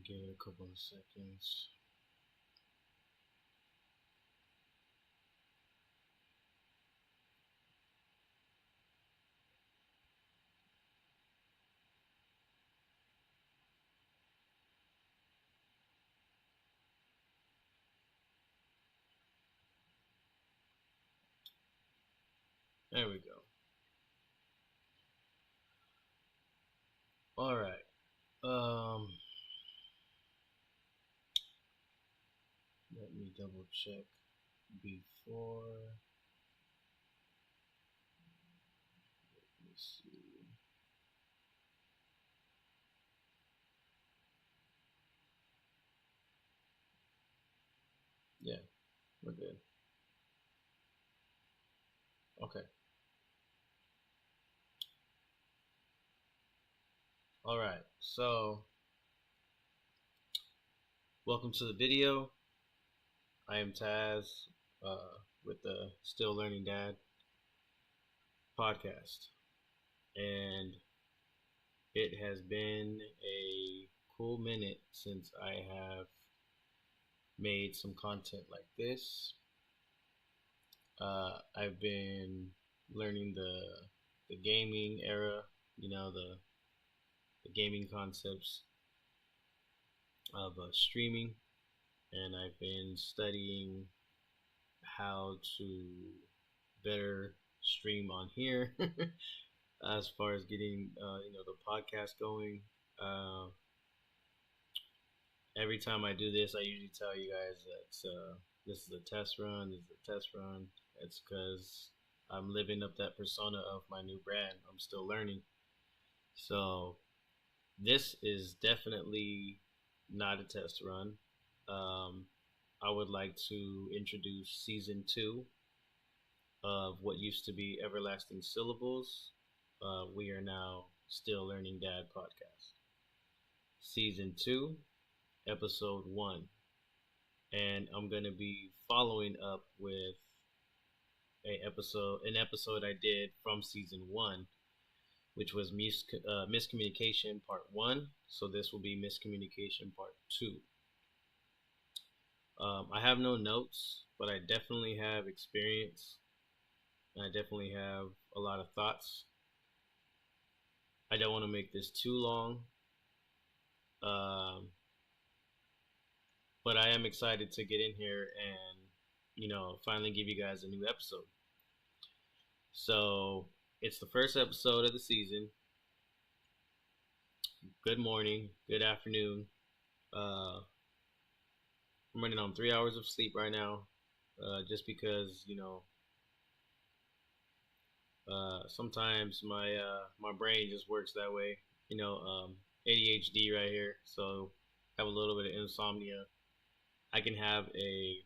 Give it a couple of seconds. There we go. All right. Let me double check before. Let me see. Yeah, we're good. Okay. All right. So, welcome to the video. I am Taz with the Still Learning Dad podcast. And it has been a cool minute since I have made some content like this. I've been learning the gaming era, the gaming concepts of streaming, and I've been studying how to better stream on here as far as getting the podcast going. Uh, every time I do this, I usually tell you guys that this is a test run. This is a test run. It's because I'm living up that persona of my new brand. I'm still learning. So this is definitely not a test run. Um, I would like to introduce season two of what used to be Everlasting Syllables. We are now Still Learning Dad podcast. Season two, episode one. And I'm going to be following up with an episode I did from season one, which was Miscommunication part one. So this will be Miscommunication part two. I have no notes, but I definitely have experience. And I definitely have a lot of thoughts. I don't want to make this too long, um, but I am excited to get in here and finally give you guys a new episode. So it's the first episode of the season. Good morning, good afternoon. I'm running on 3 hours of sleep right now, just because sometimes my brain just works that way. ADHD right here, so I have a little bit of insomnia. I can have a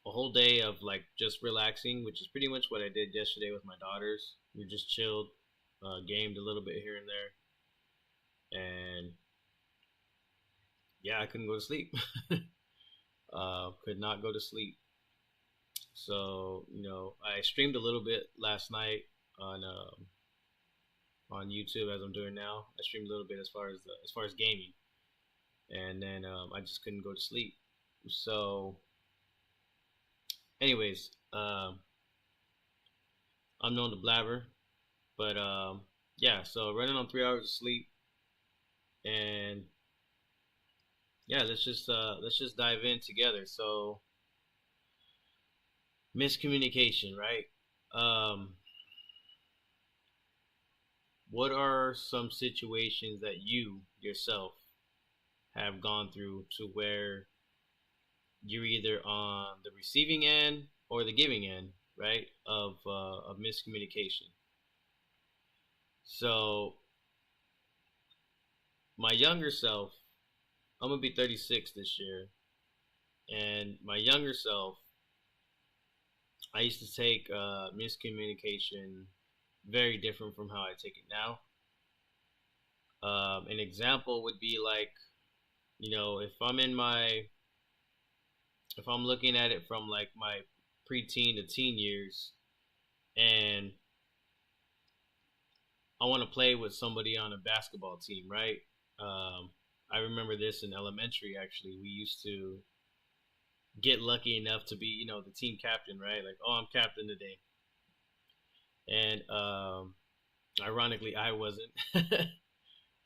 whole day of like just relaxing, which is pretty much what I did yesterday with my daughters. We just chilled, gamed a little bit here and there, and yeah, I couldn't go to sleep. Could not go to sleep. So I streamed a little bit last night on on YouTube as I'm doing now. I streamed a little bit as far as gaming, and then I just couldn't go to sleep. So, anyways, I'm known to blabber, but yeah. So running on 3 hours of sleep, and yeah, let's just dive in together. So miscommunication, right? Um, what are some situations that you yourself have gone through to where you're either on the receiving end or the giving end, right, of miscommunication? So my younger self, I'm gonna be 36 this year, and my younger self, I used to take miscommunication very different from how I take it now. An example would be like, if if I'm looking at it from like my preteen to teen years, and I want to play with somebody on a basketball team, right? Um, I remember this in elementary. Actually, we used to get lucky enough to be, the team captain, right? Like, oh, I'm captain today, and ironically, I wasn't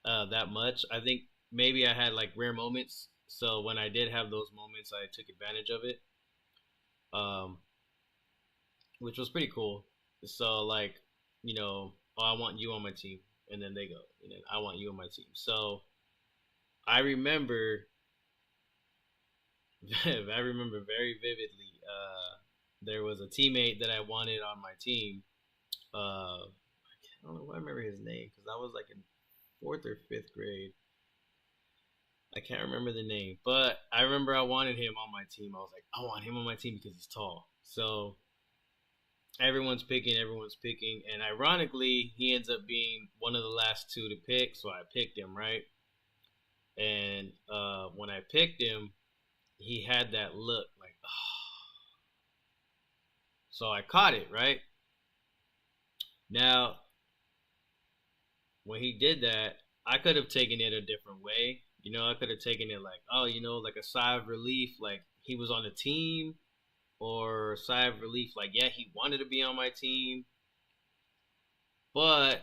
that much. I think maybe I had like rare moments. So when I did have those moments, I took advantage of it, um, which was pretty cool. So like, oh, I want you on my team, and then they go, and then I want you on my team. So I remember, I remember very vividly. There was a teammate that I wanted on my team. I don't know why I remember his name because I was like in fourth or fifth grade. I can't remember the name, but I remember I wanted him on my team. I was like, I want him on my team because he's tall. So everyone's picking, and ironically, he ends up being one of the last two to pick. So I picked him, right? And when I picked him, he had that look like, oh. So I caught it, right? Now, when he did that, I could have taken it a different way. I could have taken it like, oh, like a sigh of relief, like he was on the team, or sigh of relief, like, yeah, he wanted to be on my team. But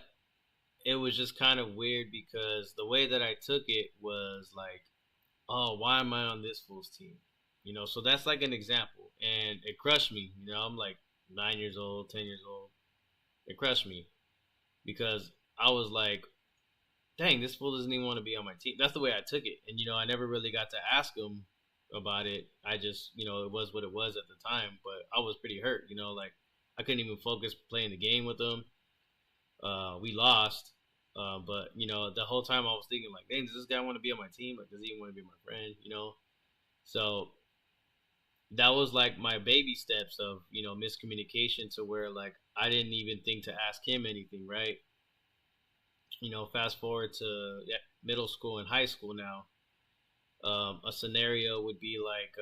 it was just kind of weird because the way that I took it was like, oh, why am I on this fool's team? So that's like an example. And it crushed me. I'm like 9 years old, 10 years old. It crushed me because I was like, dang, this fool doesn't even want to be on my team. That's the way I took it. And, I never really got to ask him about it. I just, it was what it was at the time. But I was pretty hurt, like I couldn't even focus playing the game with him. We lost. But, the whole time I was thinking, like, dang, does this guy want to be on my team? Like, does he even want to be my friend? So that was like my baby steps of, miscommunication to where, like, I didn't even think to ask him anything, right? Fast forward to, yeah, middle school and high school now. A scenario would be like,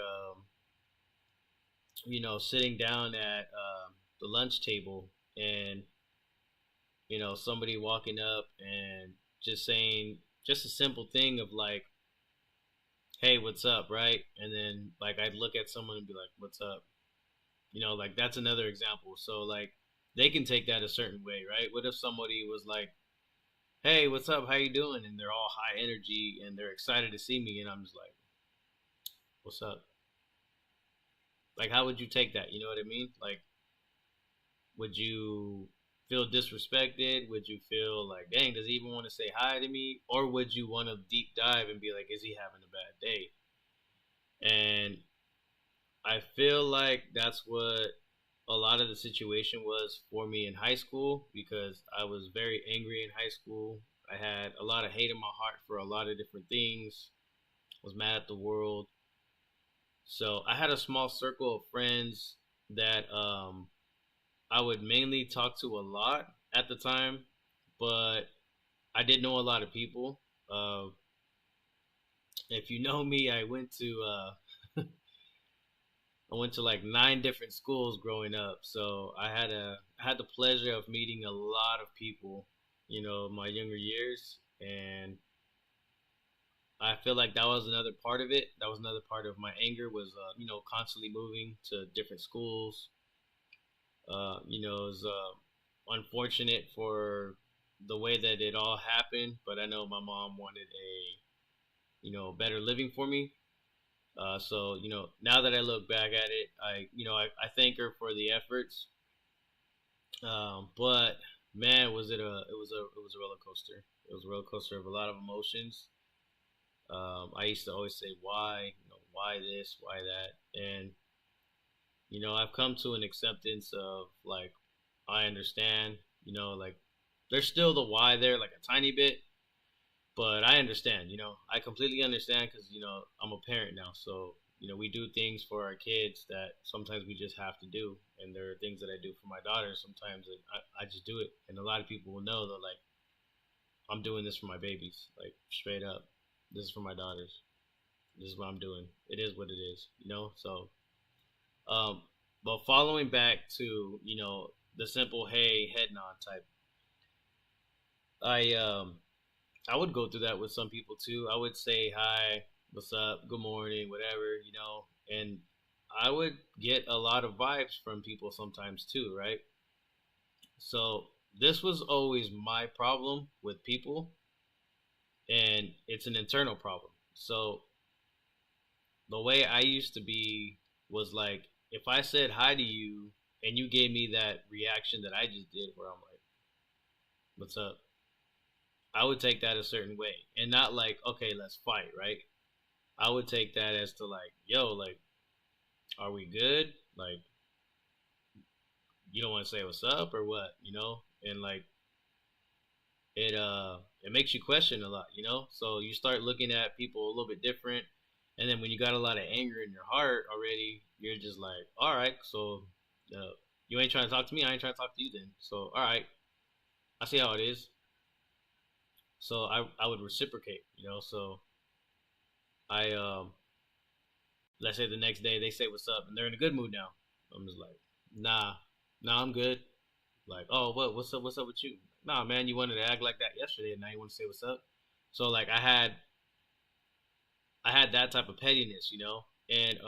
sitting down at the lunch table and, somebody walking up and just saying just a simple thing of like, hey, what's up, right? And then like I'd look at someone and be like, what's up? Like that's another example. So like they can take that a certain way, right? What if somebody was like, hey, what's up? How you doing? And they're all high energy and they're excited to see me, and I'm just like, what's up? Like, how would you take that? You know what I mean? Like, would you feel disrespected? Would you feel like, dang, does he even want to say hi to me? Or would you want to deep dive and be like, is he having a bad day? And I feel like that's what a lot of the situation was for me in high school because I was very angry in high school. I had a lot of hate in my heart for a lot of different things. I was mad at the world. So I had a small circle of friends that I would mainly talk to a lot at the time, but I did know a lot of people. If you know me, I went to like 9 different schools growing up, so I had the pleasure of meeting a lot of people, in my younger years, and I feel like that was another part of it. That was another part of my anger was, constantly moving to different schools. It was unfortunate for the way that it all happened, but I know my mom wanted a, better living for me. So now that I look back at it, I thank her for the efforts. But man, it was a roller coaster. It was a roller coaster of a lot of emotions. I used to always say why, why this, why that, and I've come to an acceptance of like I understand, like there's still the why there, like a tiny bit, but I understand, I completely understand because I'm a parent now, so we do things for our kids that sometimes we just have to do, and there are things that I do for my daughters sometimes that I just do it, and a lot of people will know that like I'm doing this for my babies, like straight up, this is for my daughters, this is what I'm doing. It is what it is, so um, but following back to the simple hey head nod type, I I would go through that with some people too. I would say hi, what's up, good morning, whatever, and I would get a lot of vibes from people sometimes too, right? So this was always my problem with people, and it's an internal problem. So the way I used to be was like, if I said hi to you and you gave me that reaction that I just did, where I'm like, what's up? I would take that a certain way and not like, okay, let's fight, right? I would take that as to like, yo, like, are we good? Like, you don't want to say what's up or what, And like, it makes you question a lot, So you start looking at people a little bit different, and then when you got a lot of anger in your heart already, you're just like, all right, so uh, you ain't trying to talk to me, I ain't trying to talk to you then. So all right, I see how it is. So I would reciprocate, So I let's say the next day they say what's up and they're in a good mood now. I'm just like, nah, nah, I'm good. Like, oh, what's up with you? Nah, man, you wanted to act like that yesterday, and now you want to say what's up. So like, I had that type of pettiness, and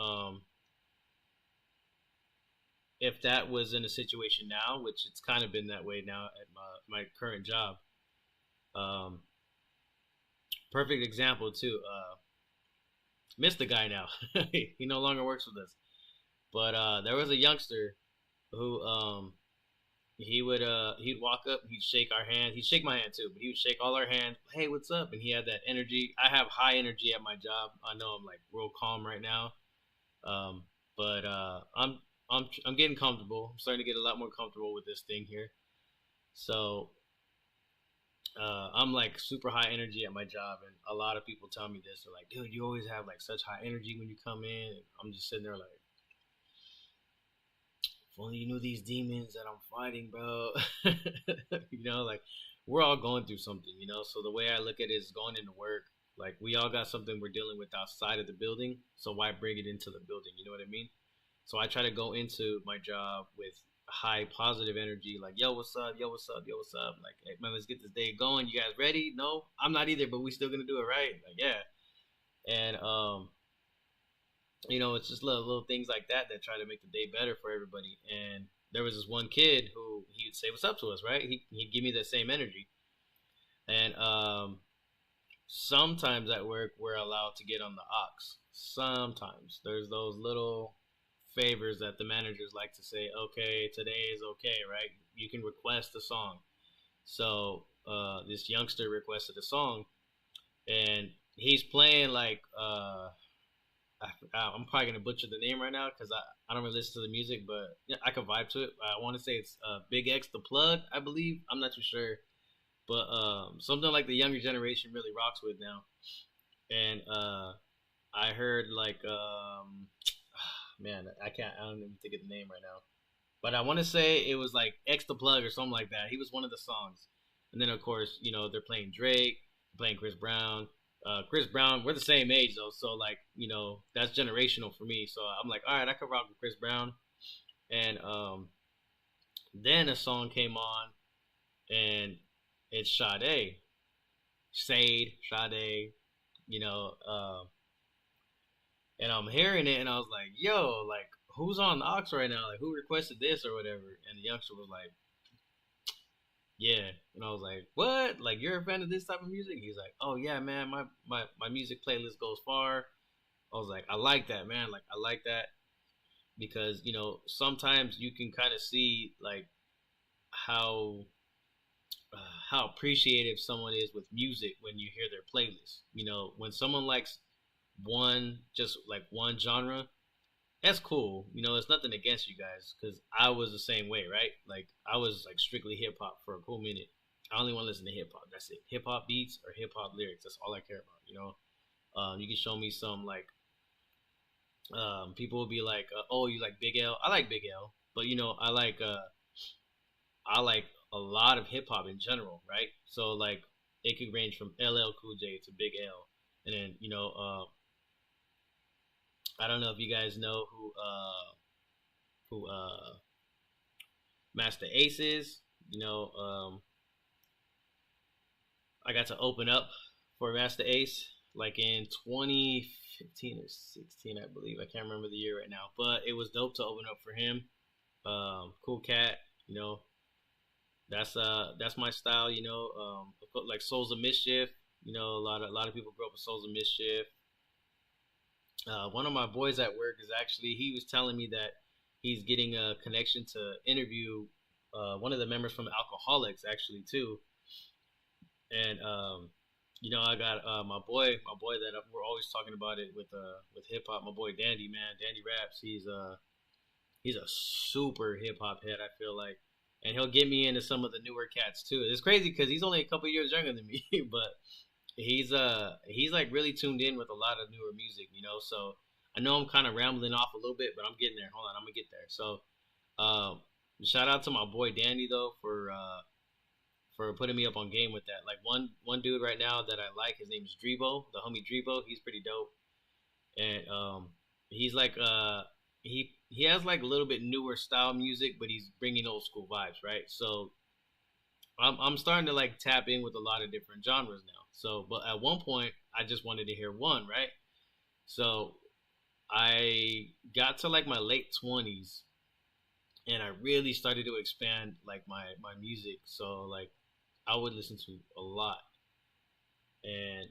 if that was in a situation now, which it's kind of been that way now at my current job, um, perfect example too. Missed the guy now. He no longer works with us, but there was a youngster who he'd walk up, he'd shake our hand, he'd shake my hand too, but he would shake all our hands. Hey, what's up? And he had that energy. I have high energy at my job. I know I'm like real calm right now, um, but I'm getting comfortable. I'm starting to get a lot more comfortable with this thing here. So I'm like super high energy at my job, and a lot of people tell me this. They're like, "Dude, you always have like such high energy when you come in." And I'm just sitting there like, if only you knew these demons that I'm fighting, bro. Like we're all going through something, So the way I look at it is going into work. Like we all got something we're dealing with outside of the building, so why bring it into the building? You know what I mean? So I try to go into my job with high positive energy, like yo, what's up? Yo, what's up? Yo, what's up? Like, hey man, let's get this day going. You guys ready? No, I'm not either, but we still gonna do it right. Like, yeah. And it's just little things like that that try to make the day better for everybody. And there was this one kid who he would say what's up to us, right? He'd give me that same energy. And sometimes at work we're allowed to get on the aux. Sometimes there's those little favors that the managers like to say, okay, today is okay, right? You can request a song. So this youngster requested a song, and he's playing like I'm probably gonna butcher the name right now because I don't really listen to the music, but yeah, I could vibe to it. I want to say it's Big X the Plug, I believe. I'm not too sure, but something like the younger generation really rocks with now. And I heard like man, I don't even think of the name right now, but I want to say it was like X the Plug or something like that. He was one of the songs, and then of course they're playing Drake, playing Chris Brown. Chris Brown, we're the same age though, so like that's generational for me. So I'm like, all right, I could rock with Chris Brown, and then a song came on, and it's Sade, Sade, you know, and I'm hearing it, and I was like, yo, like who's on the aux right now? Like who requested this or whatever? And the youngster was like, yeah. And I was like, what? Like you're a fan of this type of music? He's like, oh yeah, man, my music playlist goes far. I was like, I like that, man. Like, I like that because sometimes you can kind of see like how how appreciative someone is with music when you hear their playlist. When someone likes just like one genre, that's cool. It's nothing against you guys because I was the same way, right? Like, I was like strictly hip hop for a cool minute. I only want to listen to hip hop. That's it. Hip hop beats or hip hop lyrics. That's all I care about. You can show me some like people will be like, "Oh, you like Big L? I like Big L, but I like a lot of hip hop in general, right? So like, it could range from LL Cool J to Big L, and then I don't know if you guys know who Master Ace is. I got to open up for Master Ace like in 2015 or 16, I believe. I can't remember the year right now, but it was dope to open up for him. Cool cat, you know. That's my style, you know. Like Souls of Mischief, you know. A lot of people grow up with Souls of Mischief. One of my boys at work is actually he was telling me that he's getting a connection to interview one of the members from Alcoholics actually too, and you know I got my boy that we're always talking about it with hip hop. My boy Dandy, man, Dandy Raps. He's a super hip hop head. I feel like, and he'll get me into some of the newer cats too. It's crazy because he's only a couple years younger than me, but he's like really tuned in with a lot of newer music, you know. So I know I'm kind of rambling off a little bit, but I'm getting there. Hold on, I'm gonna get there. So shout out to my boy Danny though for putting me up on game with that. Like one dude right now that I like, his name is Drebo, the homie Drebo. He's pretty dope, and he's like he has like a little bit newer style music, but he's bringing old school vibes, right? So I'm starting to like tap in with a lot of different genres now. So, but at one point, I just wanted to hear one, right? So I got to like my late 20s, and I really started to expand like my music. So like I would listen to a lot, and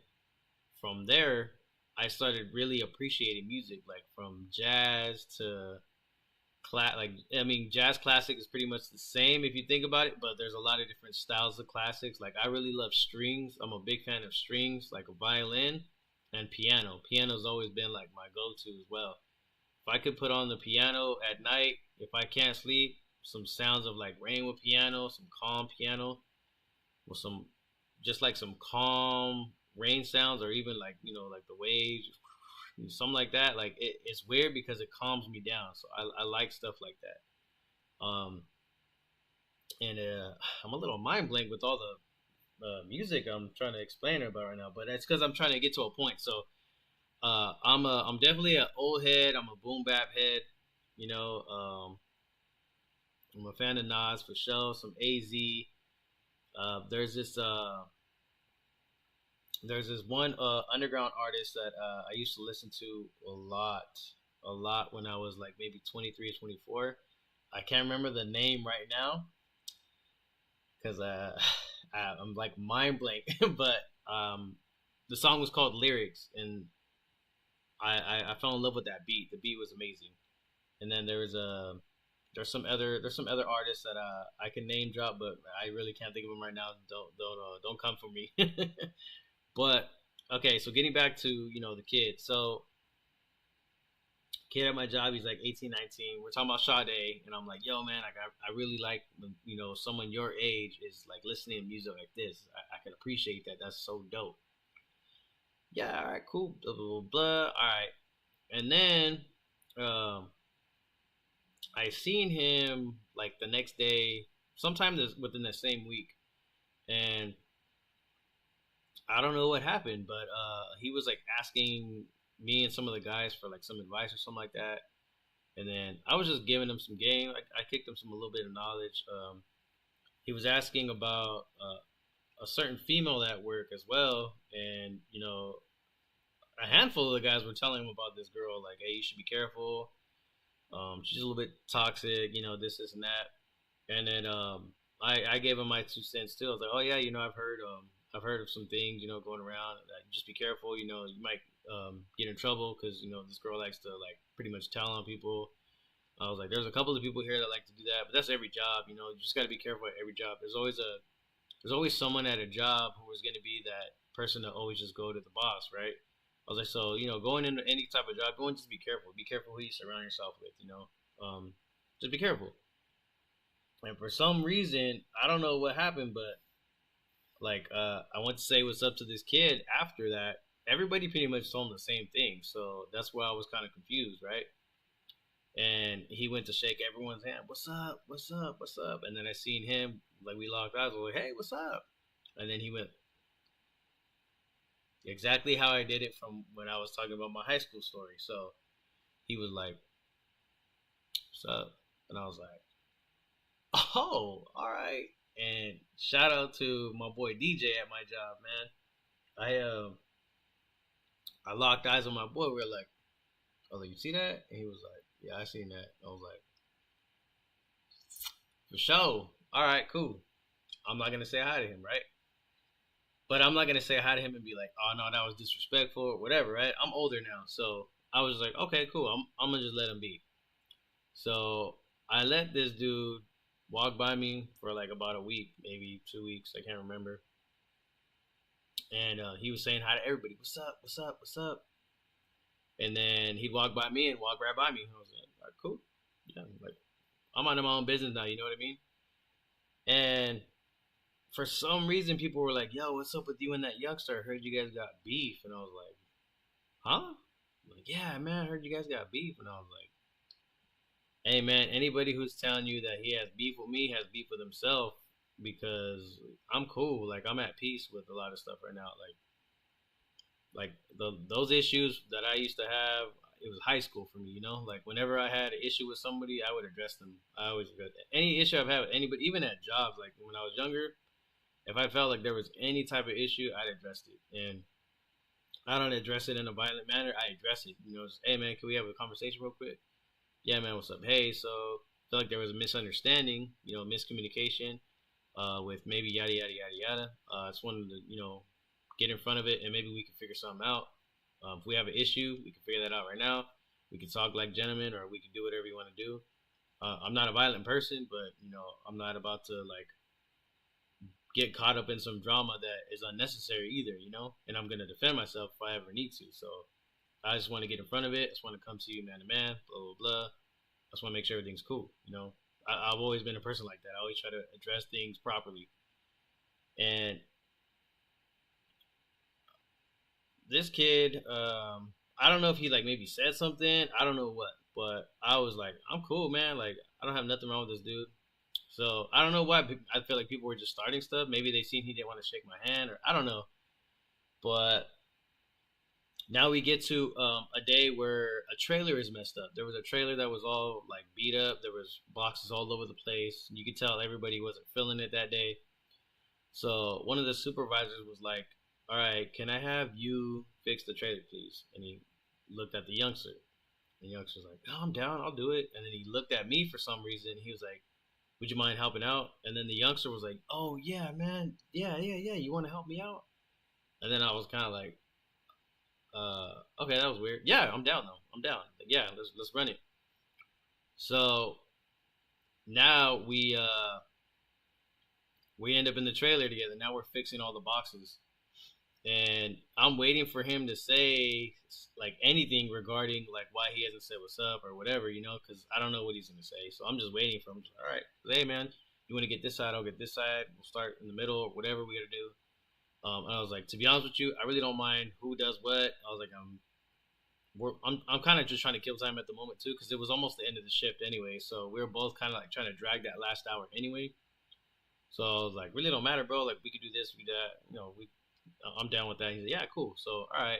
from there, I started really appreciating music, like from jazz to like I mean, jazz classic is pretty much the same if you think about it, but there's a lot of different styles of classics. Like I really love strings. I'm a big fan of strings, like a violin and piano. Piano's always been like my go-to as well. If I could put on the piano at night, if I can't sleep, some sounds of like rain with piano, some calm piano with some just like some calm rain sounds, or even like like the waves, something like that. Like it's weird because it calms me down. So I like stuff like that. And I'm a little mind blank with all the music I'm trying to explain about right now, but that's because I'm trying to get to a point. So I'm definitely an old head. I'm a boom bap head. You know, I'm a fan of Nas for sure. Some Az. Uh, there's this uh, there's this one underground artist that I used to listen to a lot when I was like maybe 23 or 24. I can't remember the name right now because I'm like mind blank. But the song was called Lyrics, and I fell in love with that beat. The beat was amazing. And then there's some other artists that I can name drop, but I really can't think of them right now. Don't come for me. But okay, so getting back to the kid. So kid at my job, he's like 18, 19. We're talking about Sade, and I'm like, yo, man, like I really like when someone your age is like listening to music like this. I can appreciate that. That's so dope. Yeah, all right, cool. Blah blah blah. Blah. All right, and then um, I seen him like the next day, sometime within the same week, and I don't know what happened, but he was like asking me and some of the guys for like some advice or something like that. And then I was just giving him some game. I kicked him some a little bit of knowledge. He was asking about a certain female at work as well, and a handful of the guys were telling him about this girl, like, hey, you should be careful. She's a little bit toxic, this and that. And then I gave him my 2 cents too. I was like, oh yeah, I've heard of some things, going around. Just be careful, you might get in trouble because this girl likes to like pretty much tell on people. I was like, there's a couple of people here that like to do that, but that's every job, you just got to be careful at every job. There's always someone at a job who is going to be that person to always just go to the boss, right? I was like, so going into any type of job, go and just be careful. Be careful who you surround yourself with, just be careful. And for some reason, I don't know what happened, but like I went to say what's up to this kid after that. Everybody pretty much told him the same thing, so that's why I was kind of confused, right? And he went to shake everyone's hand. What's up? What's up? What's up? And then I seen him, like we locked eyes. I was like, hey, what's up? And then he went exactly how I did it from when I was talking about my high school story. So he was like, what's up? And I was like, oh, all right. And shout out to my boy DJ at my job, man. I locked eyes on my boy. We were like, I was like, you see that? And he was like, yeah, I seen that. I was like, for sure. All right, cool. I'm not gonna say hi to him, right? But I'm not gonna say hi to him and be like, oh no, that was disrespectful or whatever, right? I'm older now, so I was like, okay, cool. I'm gonna just let him be. So I let this dude walk by me for like about a week, maybe 2 weeks. I can't remember. And he was saying hi to everybody. What's up? What's up? What's up? And then he'd walk by me and walk right by me. I was like, all right, cool. Yeah, like I'm minding my own business now. You know what I mean? And for some reason, people were like, "Yo, what's up with you and that youngster? I heard you guys got beef." And I was like, "Huh?" I'm like, yeah, man, I heard you guys got beef. And I was like, "Hey, man, anybody who's telling you that he has beef with me has beef with himself because I'm cool. Like I'm at peace with a lot of stuff right now. Like those issues that I used to have, it was high school for me. You know, like whenever I had an issue with somebody, I would address them. I always address any issue I've had with anybody, even at jobs. Like when I was younger, if I felt like there was any type of issue, I'd address it. And I don't address it in a violent manner. I address it. You know, just, hey man, can we have a conversation real quick? Yeah, man, what's up? Hey, so I feel like there was a misunderstanding, miscommunication, with maybe yada yada yada yada. I just wanted to, get in front of it and maybe we can figure something out. If we have an issue, we can figure that out right now. We can talk like gentlemen, or we can do whatever you want to do. I'm not a violent person, but I'm not about to like get caught up in some drama that is unnecessary either. And I'm gonna defend myself if I ever need to. So I just want to get in front of it. I just want to come to you man to man, blah blah blah. I just want to make sure everything's cool. I've always been a person like that. I always try to address things properly. And this kid, I don't know if he like maybe said something. I don't know what, but I was like, I'm cool, man. Like I don't have nothing wrong with this dude. So I don't know why I feel like people were just starting stuff. Maybe they seen he didn't want to shake my hand, or I don't know. But now we get to a day where a trailer is messed up. There was a trailer that was all like beat up. There was boxes all over the place. You could tell everybody wasn't feeling it that day. So one of the supervisors was like, "All right, can I have you fix the trailer, please?" And he looked at the youngster. And the youngster was like, "Oh, I'm down. I'll do it." And then he looked at me for some reason. He was like, "Would you mind helping out?" And then the youngster was like, "Oh yeah, man. Yeah, yeah, yeah. You want to help me out?" And then I was kind of like, okay, that was weird. Yeah, I'm down though. I'm down. Like, yeah, let's run it. So now we end up in the trailer together. Now we're fixing all the boxes, and I'm waiting for him to say like anything regarding like why he hasn't said what's up or whatever, because I don't know what he's gonna say. So I'm just waiting for him. Just, all right, hey man, you want to get this side? I'll get this side. We'll start in the middle or whatever we gotta do. And I was like, to be honest with you, I really don't mind who does what. I was like, I'm kind of just trying to kill time at the moment too, because it was almost the end of the shift anyway. So we were both kind of like trying to drag that last hour anyway. So I was like, really don't matter, bro. Like we could do this, we do that. I'm down with that. He's like, yeah, cool. So all right.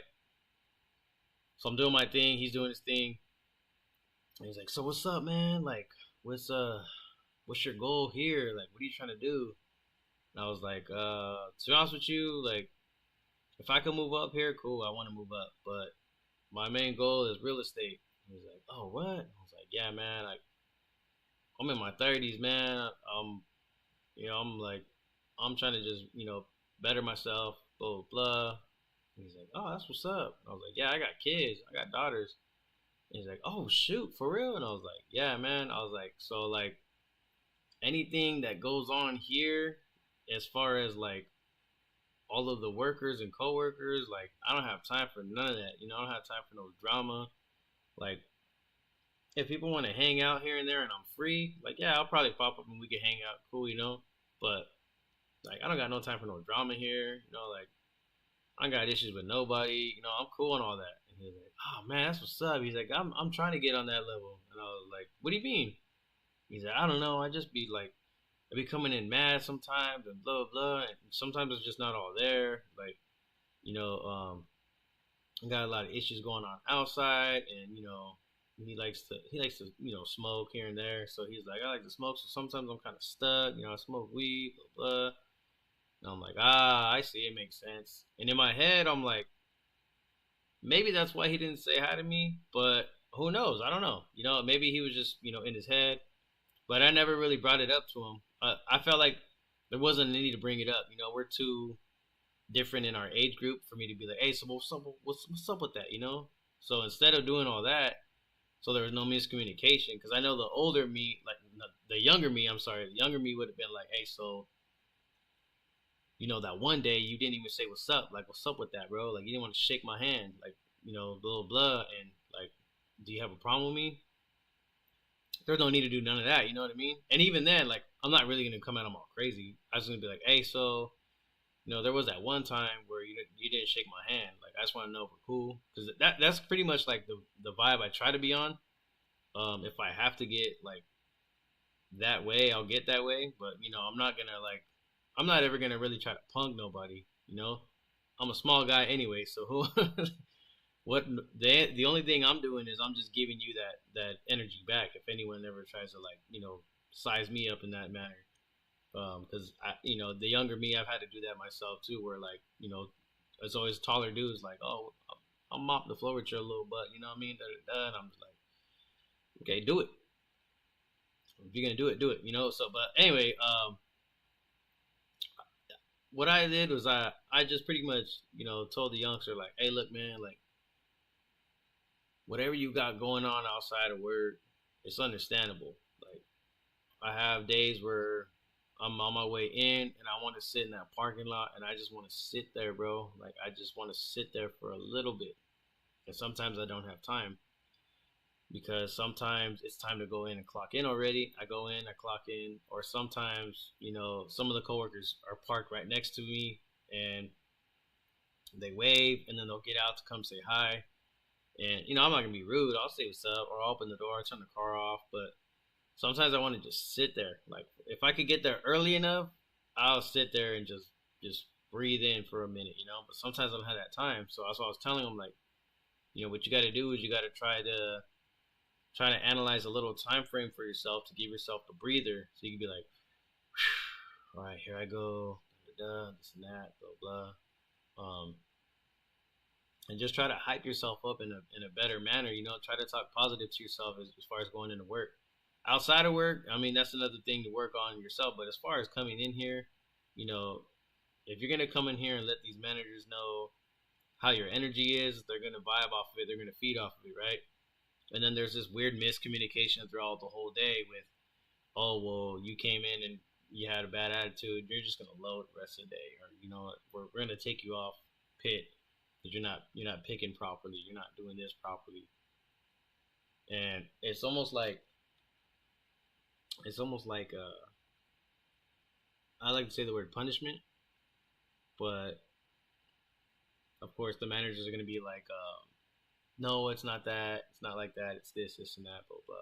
So I'm doing my thing. He's doing his thing. And he's like, so what's up, man? Like, what's your goal here? Like, what are you trying to do? And I was like, to be honest with you, like, if I could move up here, cool. I want to move up, but my main goal is real estate. He was like, oh, what? I was like, yeah, man. Like, I'm in my 30s, man. I'm like, I'm trying to just, better myself, blah, blah, blah. And he's like, oh, that's what's up. I was like, yeah, I got kids. I got daughters. And he's like, oh, shoot, for real? And I was like, yeah, man. I was like, so, like, anything that goes on here as far as, like, all of the workers and coworkers, like, I don't have time for none of that. I don't have time for no drama. Like, if people want to hang out here and there and I'm free, like, yeah, I'll probably pop up and we can hang out, cool. But, like, I don't got no time for no drama here, like, I don't got issues with nobody, I'm cool and all that. And he's like, oh, man, that's what's up. He's like, I'm trying to get on that level. And I was like, what do you mean? He's like, I don't know. I just be, like, I be coming in mad sometimes and blah, blah, blah. And sometimes it's just not all there. Like, I got a lot of issues going on outside and, he likes to smoke here and there. So he's like, I like to smoke. So sometimes I'm kind of stuck. I smoke weed, blah blah. And I'm like, I see, it makes sense. And in my head, I'm like, maybe that's why he didn't say hi to me. But who knows? I don't know. Maybe he was just in his head. But I never really brought it up to him. I felt like there wasn't a need to bring it up. We're too different in our age group for me to be like, hey, so what's up with that? So instead of doing all that, so there was no miscommunication, because I know the older me, like the younger me, I'm sorry, the younger me would have been like, hey, so that one day you didn't even say what's up, like what's up with that, bro? Like you didn't want to shake my hand, like blah blah blah, and like, do you have a problem with me? There's no need to do none of that, you know what I mean? And even then, like, I'm not really gonna come at them all crazy. I was gonna be like, hey, so there was that one time where you didn't shake my hand. Like, I just want to know if we're cool, because that's pretty much like the vibe I try to be on. If I have to get like that way, I'll get that way. But I'm not ever gonna really try to punk nobody. I'm a small guy anyway, so who? What the only thing I'm doing is I'm just giving you that energy back. If anyone ever tries to like size me up in that manner, because the younger me, I've had to do that myself too, where like it's always taller dudes like, oh, I'll mop the floor with your little butt, you know what I mean? Da, da, da. And I'm just like, okay, do it. If you're gonna do it, So, but anyway, what I did was I just pretty much told the youngster like, hey, look, man, like whatever you got going on outside of work, it's understandable. Like I have days where I'm on my way in and I want to sit in that parking lot and I just want to sit there, bro. Like I just want to sit there for a little bit. And sometimes I don't have time, because sometimes it's time to go in and clock in already. I go in, I clock in, or sometimes, some of the coworkers are parked right next to me and they wave and then they'll get out to come say hi. And, I'm not going to be rude. I'll say what's up, or I'll open the door, turn the car off. But sometimes I want to just sit there. Like if I could get there early enough, I'll sit there and just breathe in for a minute, But sometimes I don't have that time. So that's what I was telling them, like, what you got to do is you got to try to analyze a little time frame for yourself to give yourself the breather, so you can be like, all right, here I go, da, da, da, this and that, blah blah. And just try to hype yourself up in a better manner. Try to talk positive to yourself as far as going into work. Outside of work, I mean, that's another thing to work on yourself. But as far as coming in here, if you're gonna come in here and let these managers know how your energy is, they're gonna vibe off of it. They're gonna feed off of it, right? And then there's this weird miscommunication throughout the whole day with, oh, well, you came in and you had a bad attitude. You're just gonna load the rest of the day, or we're gonna take you off pit because you're not picking properly. You're not doing this properly. And it's almost like I like to say the word punishment, but of course the managers are gonna be like, no, it's not that. It's not like that. It's this, and that, blah blah.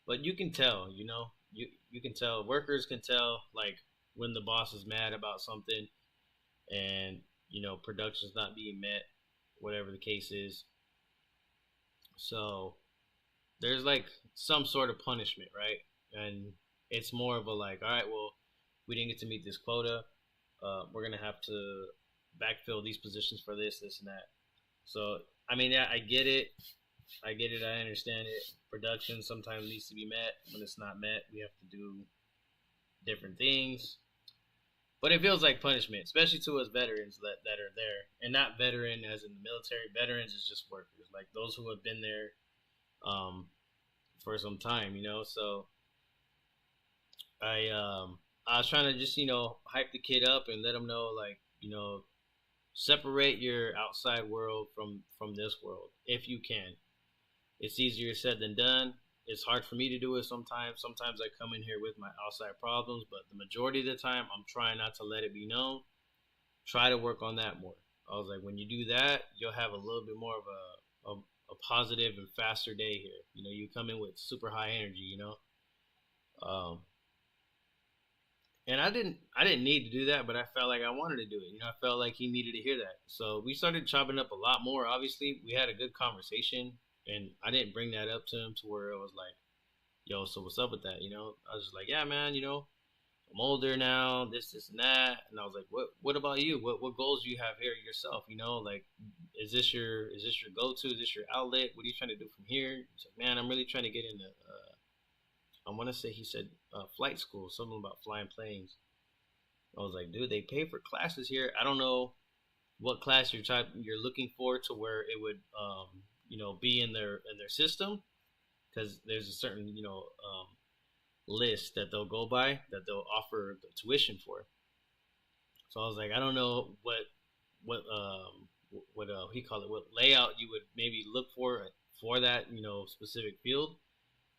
But you can tell, you can tell. Workers can tell, like when the boss is mad about something, and production's not being met, whatever the case is. So there's like some sort of punishment, right? And it's more of a like, all right, well, we didn't get to meet this quota. We're gonna have to backfill these positions for this, and that. So I mean, yeah, I get it. I get it. I understand it. Production sometimes needs to be met. When it's not met, we have to do different things. But it feels like punishment, especially to us veterans that are there, and not veteran as in the military. Veterans is just workers, like those who have been there for some time, So I was trying to just hype the kid up and let him know, like, separate your outside world from this world if you can. It's easier said than done. It's hard for me to do it sometimes. Sometimes I come in here with my outside problems, but the majority of the time I'm trying not to let it be known. Try to work on that more. I was like, when you do that, you'll have a little bit more of a positive and faster day here. You come in with super high energy, um, and I didn't need to do that, but I felt like I wanted to do it. I felt like he needed to hear that. So we started chopping up a lot more. Obviously, we had a good conversation. And I didn't bring that up to him to where it was like, yo, so what's up with that? I was just like, yeah, man, I'm older now, this, and that. And I was like, what about you? What goals do you have here yourself? Like, is this your go to? Is this your outlet? What are you trying to do from here? He's like, man, I'm really trying to get into. I want to say he said flight school, something about flying planes. I was like, dude, they pay for classes here. I don't know what class you're looking for to where it would be in their system, because there's a certain list that they'll go by that they'll offer the tuition for. So I was like, I don't know what he called it, what layout you would maybe look for that specific field,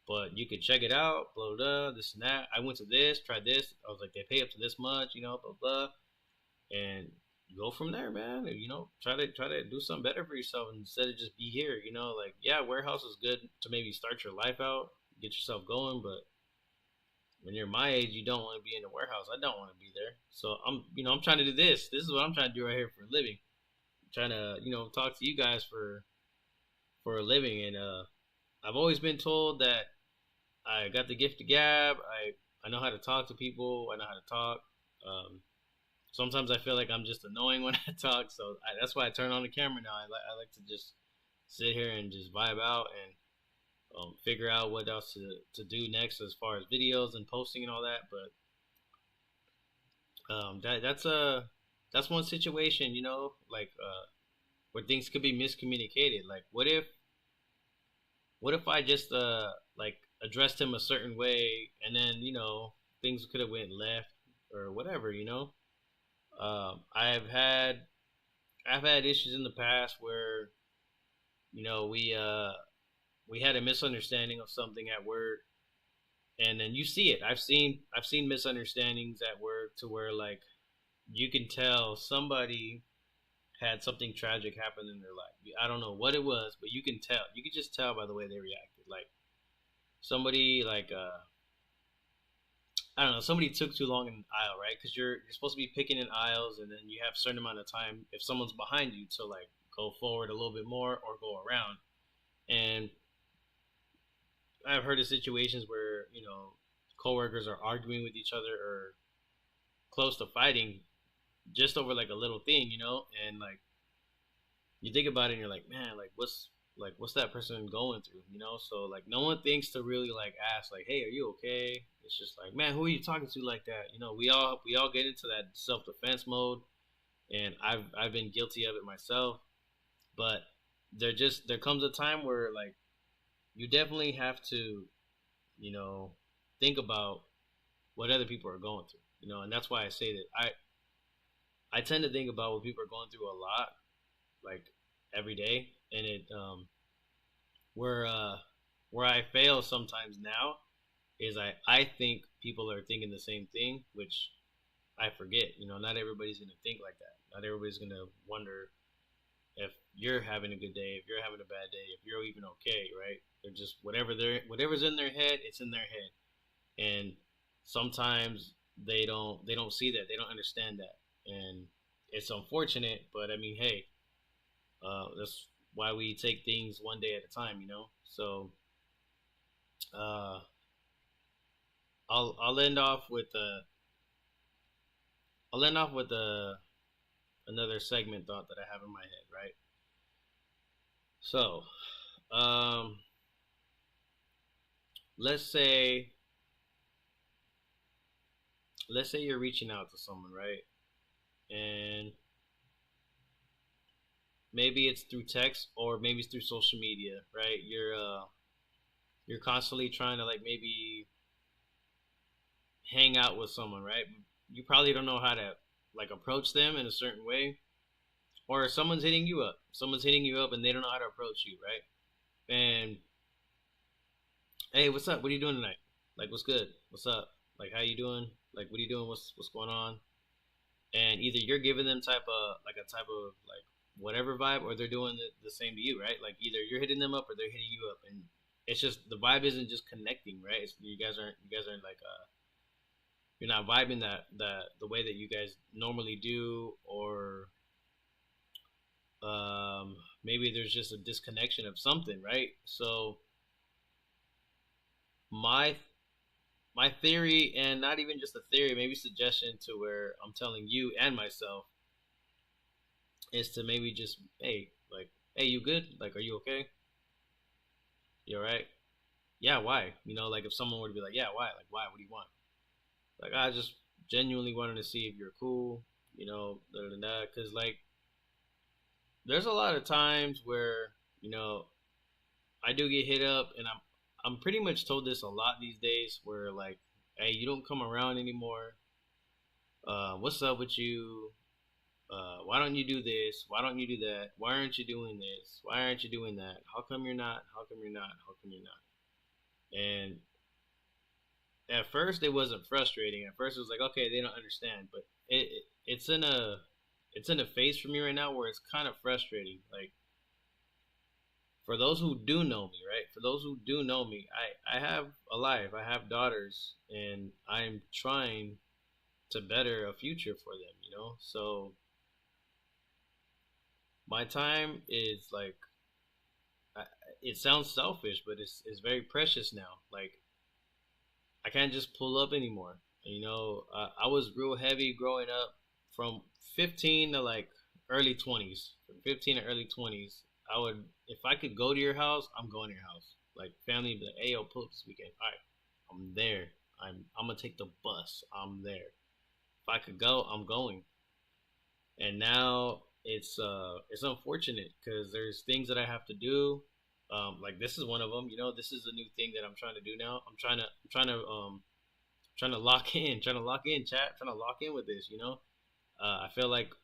but you could check it out, blah blah, blah, this and that. I went to this, tried this. I was like, they pay up to this much, blah blah, and go from there, man. Try to do something better for yourself instead of just be here. Like, yeah, warehouse is good to maybe start your life out, get yourself going, but when you're my age, you don't want to be in a warehouse. I don't want to be there. So I'm trying to do this. This is what I'm trying to do right here for a living. I'm trying to, talk to you guys for a living, and I've always been told that I got the gift of gab. I know how to talk to people. I know how to talk. Um, Sometimes I feel like I'm just annoying when I talk, so that's why I turn on the camera now. I like to just sit here and just vibe out and figure out what else to do next as far as videos and posting and all that. But that's one situation, like where things could be miscommunicated. Like, what if I just like addressed him a certain way, and then things could have went left or whatever. I've had issues in the past where we had a misunderstanding of something at work, and then you see it. I've seen misunderstandings at work to where, like, you can tell somebody had something tragic happen in their life. I don't know what it was, but you can tell. You can just tell by the way they reacted. Like, somebody, like, I don't know, somebody took too long in an aisle, right? Because you're supposed to be picking in aisles, and then you have a certain amount of time if someone's behind you to, like, go forward a little bit more or go around. And I've heard of situations where coworkers are arguing with each other or close to fighting just over like a little thing, and like you think about it and you're like, man, like what's that person going through, So like no one thinks to really like ask like, hey, are you okay? It's just like, man, who are you talking to like that? We all get into that self defense mode, and I've been guilty of it myself. But there comes a time where, like, you definitely have to you know think about what other people are going through, and that's why I say that I tend to think about what people are going through a lot, like, every day. And it where where I fail sometimes now is I think people are thinking the same thing, which I forget. Not everybody's gonna think like that. Not everybody's gonna wonder if you're having a good day, if you're having a bad day, if you're even okay, right? They're just whatever's in their head, it's in their head. And sometimes they don't see that, they don't understand that, and it's unfortunate. But I mean, hey, that's why we take things one day at a time, So uh, I'll end off with another segment thought that I have in my head, right? So um, let's say you're reaching out to someone, right? And maybe it's through text or maybe it's through social media, right? You're constantly trying to, like, maybe hang out with someone, right? You probably don't know how to, like, approach them in a certain way, or someone's hitting you up and they don't know how to approach you, right? And, hey, what's up? What are you doing tonight? Like, what's good? What's up? Like, how you doing? Like, what are you doing? What's going on? And either you're giving them a type of like whatever vibe, or they're doing the same to you, right? Like, either you're hitting them up or they're hitting you up, and it's just the vibe isn't just connecting, right? You guys aren't like you're not vibing the way that you guys normally do, or maybe there's just a disconnection of something, right? So my my theory, and not even just a theory, maybe suggestion to where I'm telling you and myself, is to maybe just, hey, like, hey, you good? Like, are you okay? You all right? Yeah, why? Like if someone were to be like, yeah, why? Like, why? What do you want? Like, I just genuinely wanted to see if you're cool, because like there's a lot of times where you know I do get hit up, and I'm pretty much told this a lot these days, where like, hey, you don't come around anymore. What's up with you? Why don't you do this? Why don't you do that? Why aren't you doing this? Why aren't you doing that? How come you're not? How come you're not? How come you're not? And at first it wasn't frustrating. At first it was like, okay, they don't understand, but it's in a phase for me right now where it's kind of frustrating. Like, for those who do know me, right? For those who do know me, I have a life. I have daughters, and I'm trying to better a future for them. So my time is like, I, it sounds selfish, but it's very precious now. Like, I can't just pull up anymore. I was real heavy growing up from 15 to like early 20s. From 15 to early 20s, I would, if I could go to your house, I'm going to your house. Like, family would be like, hey, yo, pull up this weekend. All right, I'm there. I'm gonna take the bus. I'm there. If I could go, I'm going. And now it's unfortunate because there's things that I have to do. Like, this is one of them. This is a new thing that I'm trying to do now. Trying to lock in, chat, trying to lock in with this. I feel like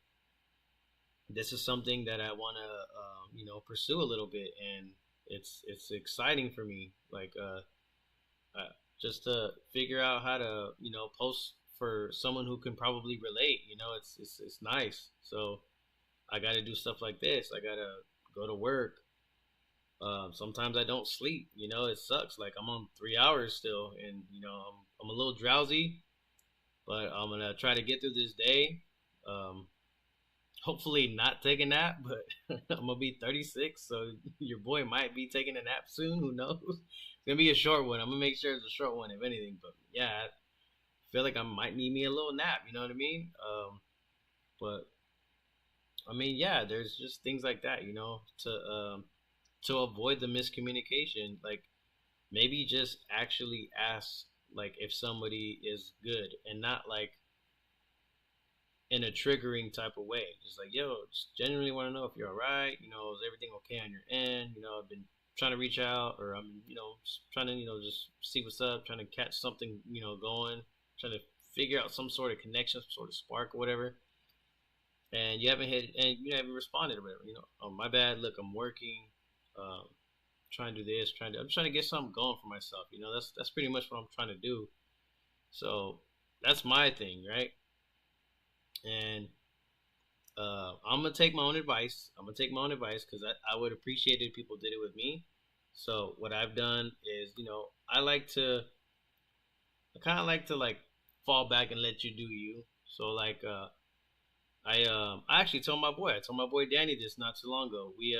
this is something that I want to, pursue a little bit, and it's exciting for me. Like, just to figure out how to, post for someone who can probably relate. It's nice. So I got to do stuff like this. I gotta go to work. Sometimes I don't sleep. It sucks. Like, I'm on 3 hours still, and I'm a little drowsy, but I'm gonna try to get through this day. Um, Hopefully not take a nap, but I'm gonna be 36, so your boy might be taking a nap soon. Who knows? It's gonna be a short one. I'm gonna make sure it's a short one, if anything. But yeah, I feel like I might need me a little nap. You know what I mean? But I mean, yeah, there's just things like that. To avoid the miscommunication. Like, maybe just actually ask, like, if somebody is good, and not like in a triggering type of way. Just like, yo, just genuinely want to know if you're all right. Is everything okay on your end? I've been trying to reach out, or I'm, just trying to, just see what's up, trying to catch something, going, trying to figure out some sort of connection, some sort of spark or whatever. And you haven't hit, and you haven't responded or whatever. Oh, my bad. Look, I'm working. Um, Trying to do this, I'm trying to get something going for myself. That's pretty much what I'm trying to do. So that's my thing, right? And I'm gonna take my own advice. I'm gonna take my own advice because I would appreciate it if people did it with me. So what I've done is, I kind of like to, like, fall back and let you do you. So like, I actually I told my boy Danny this not too long ago. We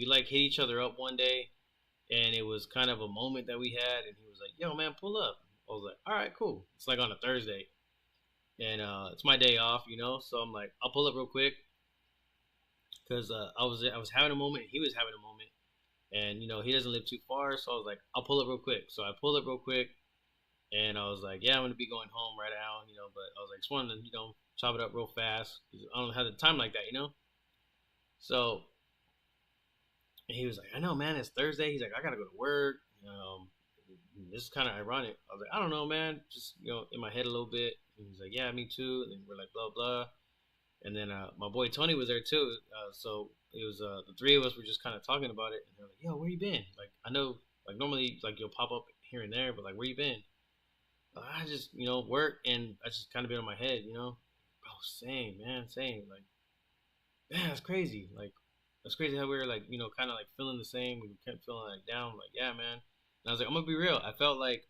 like hit each other up one day, and it was kind of a moment that we had, and he was like, "Yo, man, pull up." I was like, "All right, cool." It's like on a Thursday, and it's my day off, so I'm like, "I'll pull up real quick," because I was having a moment, and he was having a moment, and he doesn't live too far, so I was like, "I'll pull up real quick." So I pulled up real quick, and I was like, "Yeah, I'm gonna be going home right now," but I was like, "Just wanted to, chop it up real fast, 'cause I don't have the time like that. So he was like, "I know, man. It's Thursday." He's like, "I gotta go to work." This is kind of ironic. I was like, "I don't know, man. Just, in my head a little bit." And he's like, "Yeah, me too." And then we're like, blah blah. And then my boy Tony was there too. So it was the three of us were just kind of talking about it. And they're like, "Yo, where you been?" Like, I know, like, normally, like, you'll pop up here and there, but like, where you been? I just, work, and I just kind of been on my head. Bro, same, man, same. Like, man, that's crazy. Like, that's crazy how we were, like, kind of like feeling the same. We kept feeling like down. Like, yeah, man. And I was like, I'm gonna be real. I felt like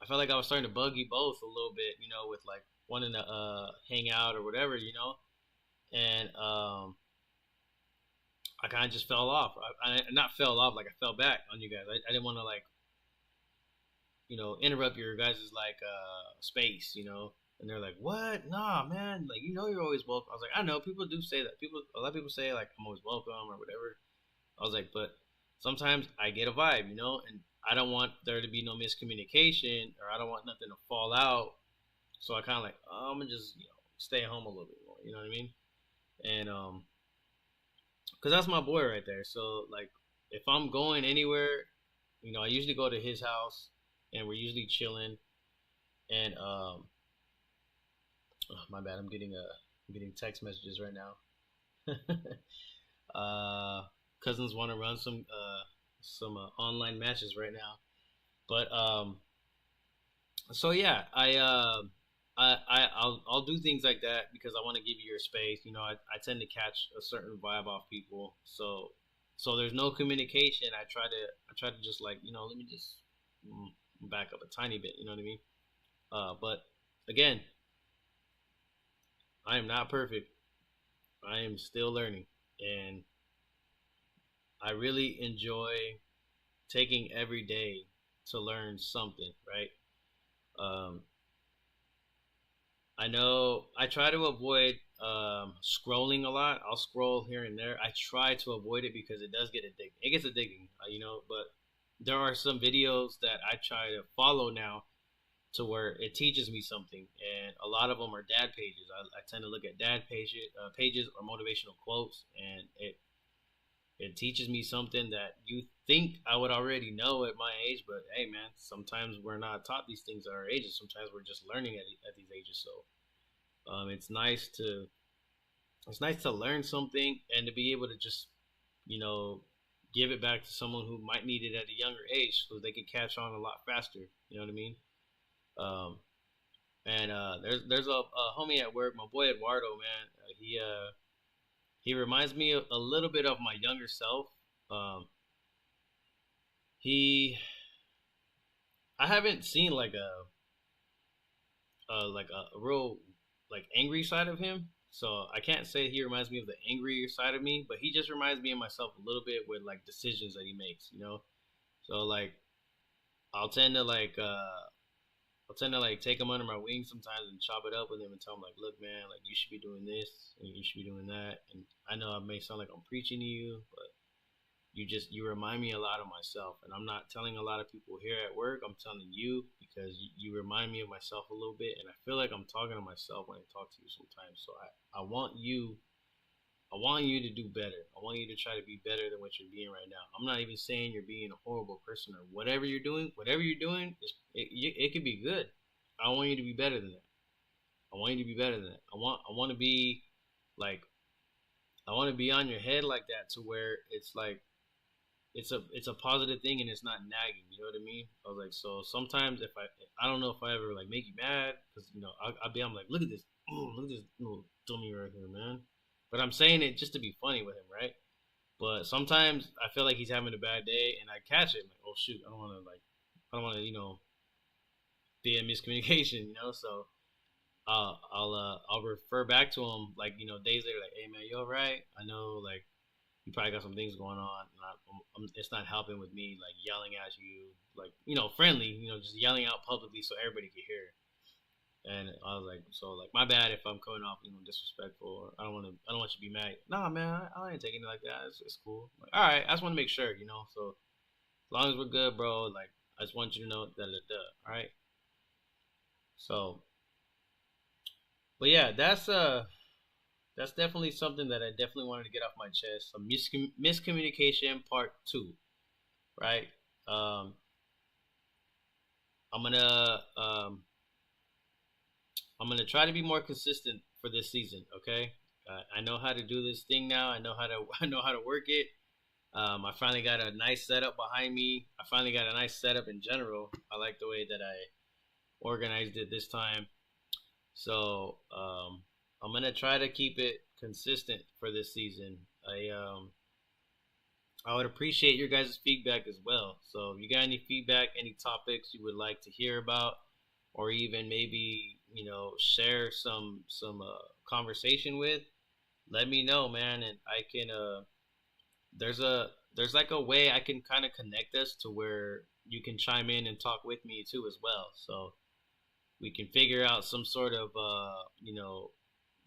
I was starting to bug you both a little bit, with like wanting to hang out or whatever. And I kind of just fell off. I not fell off, like I fell back on you guys. I didn't want to like interrupt your guys' like space, And they're like, "What? Nah, man. Like, you're always welcome." I was like, "I know. People do say that. A lot of people say like I'm always welcome or whatever." I was like, "But sometimes I get a vibe, and I don't want there to be no miscommunication, or I don't want nothing to fall out. So I kind of like, oh, I'm gonna just stay at home a little bit more. You know what I mean? And cause that's my boy right there. So like, if I'm going anywhere, I usually go to his house, and we're usually chilling. And oh, my bad, I'm getting text messages right now. Cousins want to run some online matches right now, but so yeah, I'll do things like that because I want to give you your space. I tend to catch a certain vibe off people, so there's no communication. I try to just like let me just back up a tiny bit. You know what I mean? But again, I am not perfect. I am still learning, and I really enjoy taking every day to learn something. Right? Um, I know I try to avoid scrolling a lot. I'll scroll here and there. I try to avoid it because it does get addicting. It gets addicting, but there are some videos that I try to follow now to where it teaches me something, and a lot of them are dad pages. I tend to look at pages or motivational quotes, and it teaches me something that you think I would already know at my age, but hey, man, sometimes we're not taught these things at our ages. Sometimes we're just learning at these ages. So it's nice to learn something and to be able to just you know give it back to someone who might need it at a younger age, so they can catch on a lot faster. You know what I mean? Um, and there's a homie at work, my boy Eduardo, man. He reminds me a little bit of my younger self. Um, he I haven't seen like a real like angry side of him. So I can't say he reminds me of the angrier side of me, but he just reminds me of myself a little bit with like decisions that he makes. So like I'll tend to like take him under my wing sometimes and chop it up with him and tell him like, look, man, like you should be doing this and you should be doing that. And I know I may sound like I'm preaching to you, but you remind me a lot of myself, and I'm not telling a lot of people here at work. I'm telling you because you remind me of myself a little bit, and I feel like I'm talking to myself when I talk to you sometimes. So I want you to do better. I want you to try to be better than what you're being right now. I'm not even saying you're being a horrible person or whatever you're doing. Whatever you're doing, it could be good. I want you to be better than that. I want you to be better than that. I want to be like I want to be on your head like that to where it's like it's a positive thing and it's not nagging. You know what I mean? I was like, so sometimes if I don't know if I ever like make you mad because I'm like, look at this, look at this little dummy right here, man. But I'm saying it just to be funny with him, right? But sometimes I feel like he's having a bad day and I catch it like, oh shoot, I don't want to be in miscommunication, So I'll refer back to him like days later, like, hey man, you all right? I know like you probably got some things going on, and it's not helping with me like yelling at you, like friendly, just yelling out publicly so everybody can hear. And I was like, so like my bad if I'm coming off disrespectful. Or I don't want you to be mad. Nah, man, I ain't taking it like that. It's cool. Like, all right, I just want to make sure. So as long as we're good, bro, like I just want you to know that. All right. So, but yeah, that's definitely something that I definitely wanted to get off my chest. Some miscommunication part two, right? Um, I'm gonna try to be more consistent for this season. Okay, I know how to do this thing now. I know how to I know how to work it. I finally got a nice setup behind me. I finally got a nice setup in general. I like the way that I organized it this time. So I'm gonna try to keep it consistent for this season. I would appreciate your guys' feedback as well. So if you got any feedback, any topics you would like to hear about, or even maybe share some conversation with, let me know, man, and there's like a way I can kind of connect us to where you can chime in and talk with me too as well. So we can figure out some sort of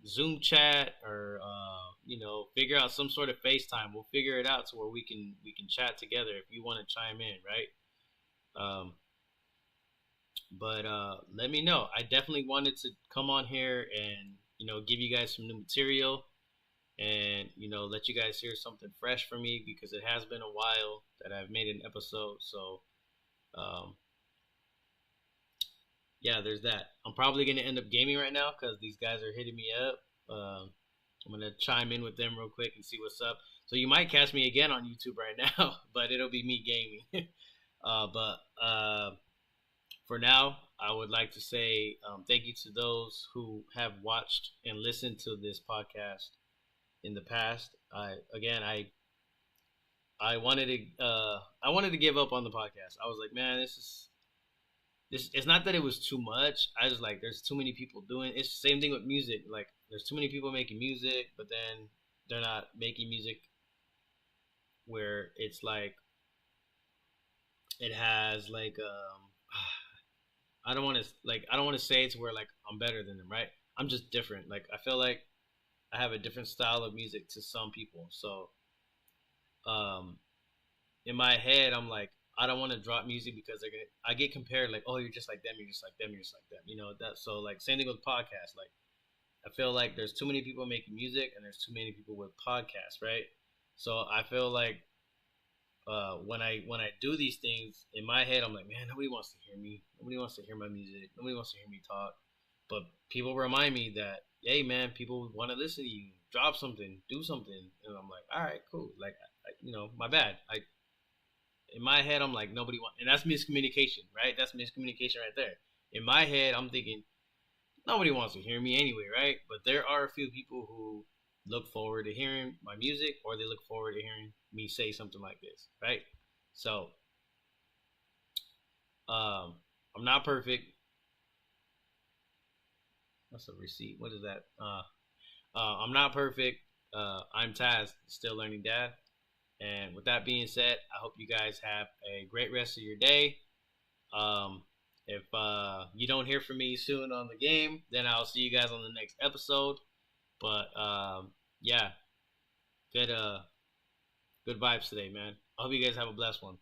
Zoom chat, or figure out some sort of FaceTime. We'll figure it out to where we can chat together if you want to chime in, right? But let me know. I definitely wanted to come on here and give you guys some new material, and let you guys hear something fresh from me, because it has been a while that I've made an episode. So um, yeah, there's that. I'm probably gonna end up gaming right now because these guys are hitting me up. I'm gonna chime in with them real quick and see what's up. So you might catch me again on YouTube right now, but it'll be me gaming. But for now, I would like to say thank you to those who have watched and listened to this podcast in the past. I wanted to give up on the podcast. I was like, man, this. It's not that it was too much. I just like there's too many people doing. It's the same thing with music. Like there's too many people making music, but then they're not making music where it's like it has like I don't want to say it's where like I'm better than them, right? I'm just different. Like I feel like I have a different style of music to some people. So um in my head I'm like I don't want to drop music because I get compared like, oh, you're just like them, you're just like them, you're just like them. That. So like same thing with podcasts. Like I feel like there's too many people making music and there's too many people with podcasts, right? So I feel like when I do these things in my head, I'm like, man, nobody wants to hear me. Nobody wants to hear my music. Nobody wants to hear me talk. But people remind me that, hey, man, people want to listen to you. Drop something, do something, and I'm like, all right, cool. Like, my bad. In my head, I'm like, nobody wants, and that's miscommunication, right? That's miscommunication right there. In my head, I'm thinking nobody wants to hear me anyway, right? But there are a few people who look forward to hearing my music, or they look forward to hearing me say something like this, right? So, um, I'm not perfect. What's a receipt? What is that? I'm not perfect. I'm Taz, still learning dad. And with that being said, I hope you guys have a great rest of your day. If you don't hear from me soon on the game, then I'll see you guys on the next episode. But yeah, good good vibes today, man. I hope you guys have a blessed one.